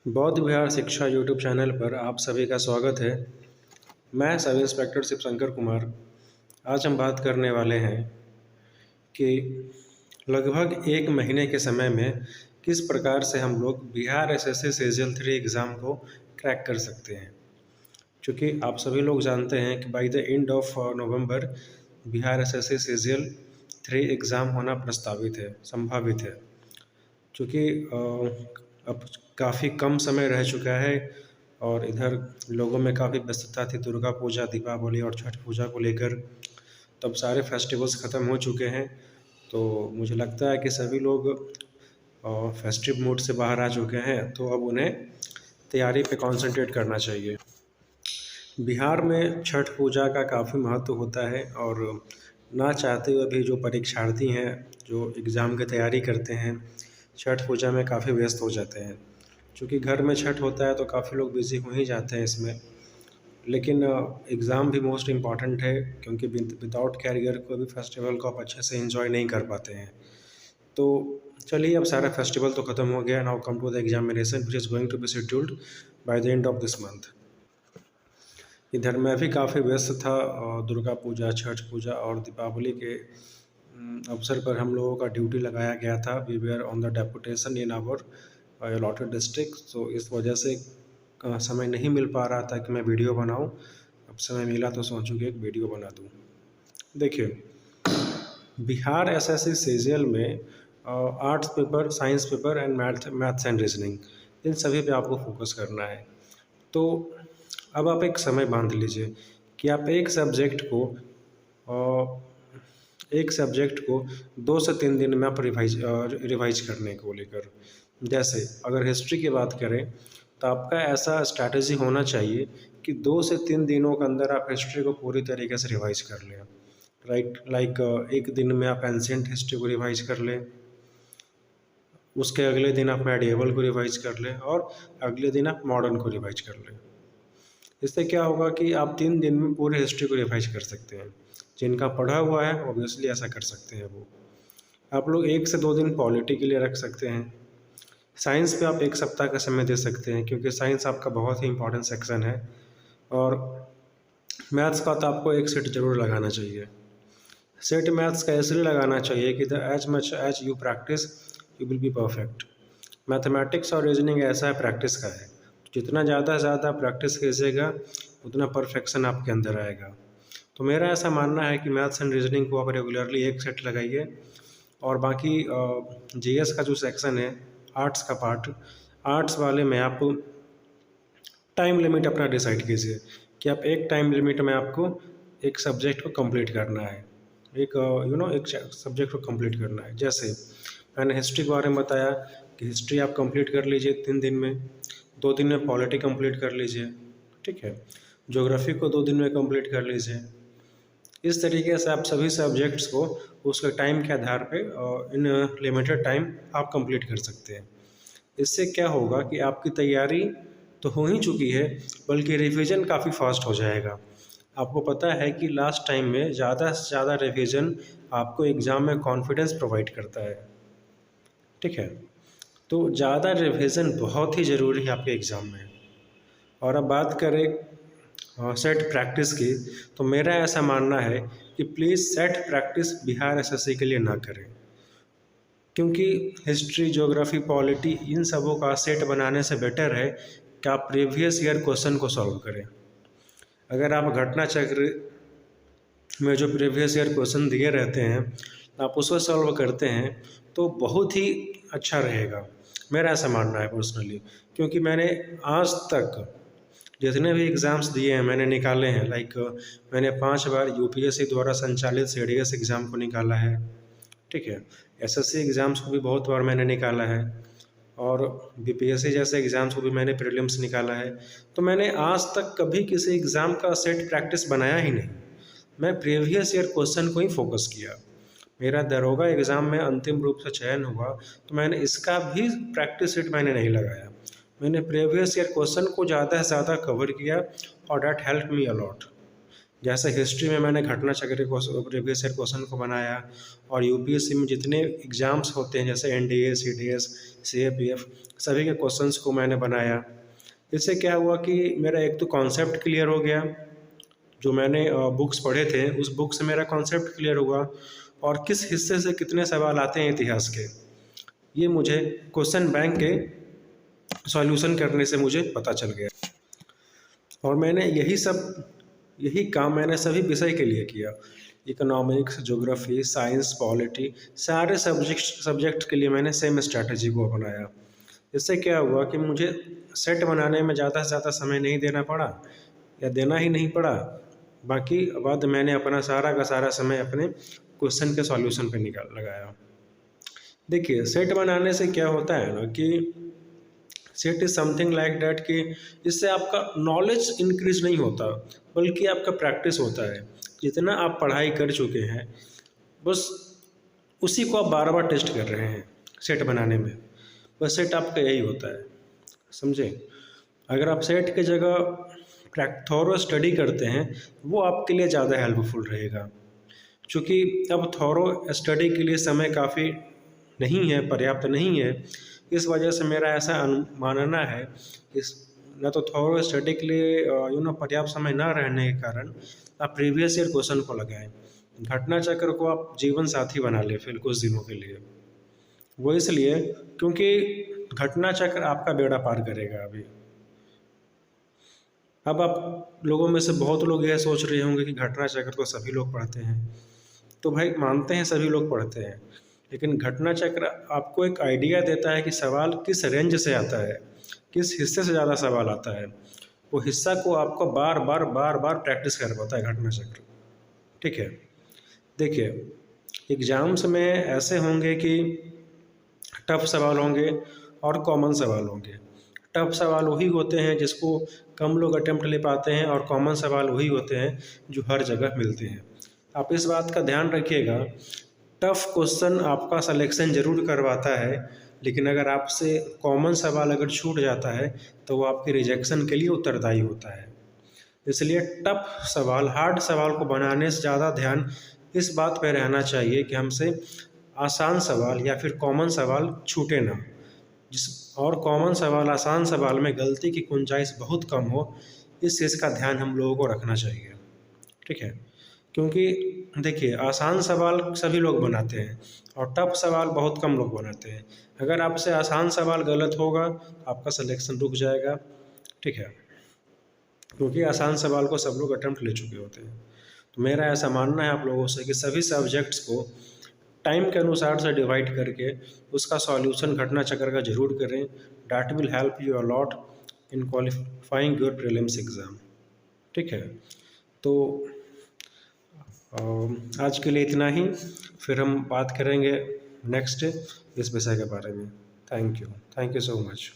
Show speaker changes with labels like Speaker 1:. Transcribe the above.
Speaker 1: बौद्ध विहार शिक्षा YouTube channel पर आप सभी का स्वागत है। मैं सब इंस्पेक्टर शिवशंकर कुमार। आज हम बात करने वाले हैं कि लगभग एक महीने के समय में किस प्रकार से हम लोग बिहार एसएससी सीजीएल 3 एग्ज़ाम को क्रैक कर सकते हैं। क्योंकि आप सभी लोग जानते हैं कि bye the end of November Bihar SSC CGL 3 exam होना प्रस्तावित है, संभावित है। क्योंकि अब काफ़ी कम समय रह चुका है और इधर लोगों में काफ़ी व्यस्तता थी दुर्गा पूजा, दीपावली और छठ पूजा को लेकर। तब सारे फेस्टिवल्स ख़त्म हो चुके हैं, तो मुझे लगता है कि सभी लोग फेस्टिव मूड से बाहर आ चुके हैं, तो अब उन्हें तैयारी पे कंसंट्रेट करना चाहिए। बिहार में छठ पूजा का काफ़ी महत्व होता है और ना चाहते हुए भी जो परीक्षार्थी हैं, जो एग्ज़ाम की तैयारी करते हैं, छठ पूजा में काफ़ी व्यस्त हो जाते हैं। क्योंकि घर में छठ होता है तो काफ़ी लोग बिज़ी हो ही जाते हैं इसमें। लेकिन एग्ज़ाम भी मोस्ट इम्पॉर्टेंट है, क्योंकि विदाउट कैरियर कोई भी फेस्टिवल को आप अच्छे से एंजॉय नहीं कर पाते हैं। तो चलिए, अब सारा फेस्टिवल तो ख़त्म हो गया। Now come to the examination which is going to be scheduled by the end of this month. इधर मैं भी काफ़ी व्यस्त था। दुर्गा पूजा, छठ पूजा और दीपावली के अवसर पर हम लोगों का ड्यूटी लगाया गया था। We were on the deputation in our allotted district, तो इस वजह से समय नहीं मिल पा रहा था कि मैं वीडियो बनाऊं। अब समय मिला तो सोचूं कि एक वीडियो बना दूं। देखिए, बिहार एसएससी सीजीएल में arts paper, science paper and maths and reasoning, इन सभी पे आपको फोकस करना है। तो अब आप एक समय बांध लीजिए कि आप एक सब्जेक्ट को 2 से 3 दिन में आप रिवाइज करने को लेकर। जैसे अगर हिस्ट्री की बात करें तो आपका ऐसा स्ट्रैटेजी होना चाहिए कि 2 से 3 दिनों के अंदर आप हिस्ट्री को पूरी तरीके से रिवाइज कर लें। लाइक एक दिन में आप एंशिएंट हिस्ट्री को रिवाइज कर लें, उसके अगले दिन आप मेडिएवल को रिवाइज कर लें और अगले दिन आप मॉडर्न को रिवाइज कर लें। इससे क्या होगा कि आप 3 दिन में पूरे हिस्ट्री को रिवाइज कर सकते हैं। जिनका पढ़ा हुआ है ऑब्वियसली ऐसा कर सकते हैं वो। आप लोग 1 से 2 दिन पॉलिटी के लिए रख सकते हैं। साइंस पे आप 1 सप्ताह का समय दे सकते हैं, क्योंकि साइंस आपका बहुत ही इंपॉर्टेंट सेक्शन है। और मैथ्स का तो आपको एक सेट ज़रूर लगाना चाहिए। सेट मैथ्स का इसलिए लगाना चाहिए कि as much as you practice you will be perfect. Mathematics और रीजनिंग ऐसा है, प्रैक्टिस का है। जितना ज़्यादा से ज़्यादा प्रैक्टिस कीजिएगा उतना परफेक्शन आपके अंदर आएगा। तो मेरा ऐसा मानना है कि मैथ्स एंड रीजनिंग को आप रेगुलरली एक सेट लगाइए। और बाकी जीएस का जो सेक्शन है, आर्ट्स का पार्ट, आर्ट्स वाले में आप टाइम लिमिट अपना डिसाइड कीजिए कि आप एक टाइम लिमिट में आपको एक सब्जेक्ट को कंप्लीट करना है, एक सब्जेक्ट को कंप्लीट करना है। जैसे मैंने हिस्ट्री के बारे में बताया कि हिस्ट्री आप कंप्लीट कर लीजिए 3 दिन में, 2 दिन में पॉलिटी कंप्लीट कर लीजिए, ठीक है। ज्योग्राफी को 2 दिन में कंप्लीट कर लीजिए। इस तरीके से आप सभी सब्जेक्ट्स को उसके टाइम के आधार पे इन लिमिटेड टाइम आप कंप्लीट कर सकते हैं। इससे क्या होगा कि आपकी तैयारी तो हो ही चुकी है, बल्कि रिवीजन काफ़ी फास्ट हो जाएगा। आपको पता है कि लास्ट टाइम में ज़्यादा से ज़्यादा रिवीजन आपको एग्ज़ाम में कॉन्फिडेंस प्रोवाइड करता है, ठीक है। तो ज़्यादा रिवीजन बहुत ही ज़रूरी है आपके एग्ज़ाम में। और अब बात करें सेट प्रैक्टिस की, तो मेरा ऐसा मानना है कि please set practice Bihar SSC के लिए ना करें, क्योंकि हिस्ट्री, ज्योग्राफी, पॉलिटी, इन सबों का सेट बनाने से बेटर है कि आप प्रीवियस ईयर क्वेश्चन को सॉल्व करें। अगर आप घटना चक्र में जो प्रीवियस ईयर क्वेश्चन दिए रहते हैं आप उसको सॉल्व करते हैं तो बहुत ही अच्छा रहेगा। मेरा ऐसा मानना है पर्सनली, क्योंकि मैंने आज तक जितने भी एग्ज़ाम्स दिए हैं मैंने निकाले हैं। मैंने 5 बार यूपीएससी द्वारा संचालित सीडीएस एग्ज़ाम को निकाला है, ठीक है। एसएससी एग्ज़ाम्स को भी बहुत बार मैंने निकाला है और बीपीएससी जैसे एग्ज़ाम्स को भी मैंने प्रीलिम्स निकाला है। तो मैंने आज तक कभी किसी एग्ज़ाम का सेट प्रैक्टिस बनाया ही नहीं। मैं प्रीवियस ईयर क्वेश्चन को ही फोकस किया। मेरा दरोगा एग्ज़ाम में अंतिम रूप से चयन हुआ तो मैंने इसका भी प्रैक्टिस सेट मैंने नहीं लगाया। मैंने प्रीवियस ईयर क्वेश्चन को ज़्यादा से ज़्यादा कवर किया और डैट हेल्प मी अलॉट। जैसे हिस्ट्री में मैंने घटना चक्र के प्रीवियस ईयर क्वेश्चन को बनाया, और यूपीएससी में जितने एग्ज़ाम्स होते हैं जैसे एनडीए, सीडीएस, सीएपीएफ, सभी के क्वेश्चंस को मैंने बनाया। इससे क्या हुआ कि मेरा एक तो कॉन्सेप्ट क्लियर हो गया, जो मैंने बुक्स पढ़े थे उस बुक से मेरा कॉन्सेप्ट क्लियर हुआ, और किस हिस्से से कितने सवाल आते हैं इतिहास के, ये मुझे क्वेश्चन बैंक के सॉल्यूशन करने से मुझे पता चल गया। और मैंने यही काम मैंने सभी विषय के लिए किया, इकोनॉमिक्स, ज्योग्राफी, साइंस, पॉलिटी, सारे सब्जेक्ट के लिए मैंने सेम स्ट्रैटेजी को अपनाया। इससे क्या हुआ कि मुझे सेट बनाने में ज़्यादा से ज़्यादा समय नहीं देना पड़ा, या देना ही नहीं पड़ा। बाकी बाद मैंने अपना सारा का सारा समय अपने क्वेश्चन के सॉल्यूशन पे लगाया। देखिए, सेट बनाने से क्या होता है ना कि set is something like that कि इससे आपका नॉलेज इंक्रीज नहीं होता, बल्कि आपका प्रैक्टिस होता है। जितना आप पढ़ाई कर चुके हैं बस उसी को आप बार बार टेस्ट कर रहे हैं सेट बनाने में। बस सेट आपका यही होता है, समझे। अगर आप सेट की जगह थॉरो स्टडी करते हैं वो आपके लिए ज़्यादा हेल्पफुल रहेगा, क्योंकि अब थॉरो स्टडी के लिए समय काफ़ी नहीं है, पर्याप्त नहीं है। इस वजह से मेरा ऐसा मानना है कि न तो थॉरो स्टडी के लिए पर्याप्त समय ना रहने के कारण आप प्रीवियस ईयर क्वेश्चन को लगाएं। घटना चक्र को आप जीवन साथी बना लें फिर कुछ दिनों के लिए। वो इसलिए क्योंकि घटना चक्र आपका बेड़ा पार करेगा। अब आप लोगों में से बहुत लोग यह सोच रहे होंगे कि घटना चक्र तो सभी लोग पढ़ते हैं, तो भाई मानते हैं सभी लोग पढ़ते हैं, लेकिन घटना चक्र आपको एक आइडिया देता है कि सवाल किस रेंज से आता है, किस हिस्से से ज़्यादा सवाल आता है। वो हिस्सा को आपको बार बार प्रैक्टिस करवाता है घटना चक्र, ठीक है। देखिए, एग्ज़ाम्स में ऐसे होंगे कि टफ सवाल होंगे और कॉमन सवाल होंगे। टफ सवाल वही होते हैं जिसको कम लोग अटेम्प्ट ले पाते हैं, और कॉमन सवाल वही होते हैं जो हर जगह मिलते हैं। आप इस बात का ध्यान रखिएगा, टफ क्वेश्चन आपका सिलेक्शन ज़रूर करवाता है, लेकिन अगर आपसे कॉमन सवाल अगर छूट जाता है तो वो आपके रिजेक्शन के लिए उत्तरदायी होता है। इसलिए टफ सवाल, हार्ड सवाल को बनाने से ज़्यादा ध्यान इस बात पर रहना चाहिए कि हमसे आसान सवाल या फिर कॉमन सवाल छूटे ना, और कॉमन सवाल, आसान सवाल में गलती की गुंजाइश बहुत कम हो, इस चीज़ का ध्यान हम लोगों को रखना चाहिए, ठीक है। क्योंकि देखिए, आसान सवाल सभी लोग बनाते हैं और टफ सवाल बहुत कम लोग बनाते हैं। अगर आपसे आसान सवाल गलत होगा आपका सिलेक्शन रुक जाएगा, ठीक है, क्योंकि आसान सवाल को सब लोग अटेम्प्ट ले चुके होते हैं। तो मेरा ऐसा मानना है आप लोगों से कि सभी सब्जेक्ट्स को टाइम के अनुसार से डिवाइड करके उसका सॉल्यूशन घटना चक्र का जरूर करें। That will help you a lot in qualifying your prelims exam, ठीक है। तो आज के लिए इतना ही, फिर हम बात करेंगे नेक्स्ट इस विषय के बारे में। Thank you so much.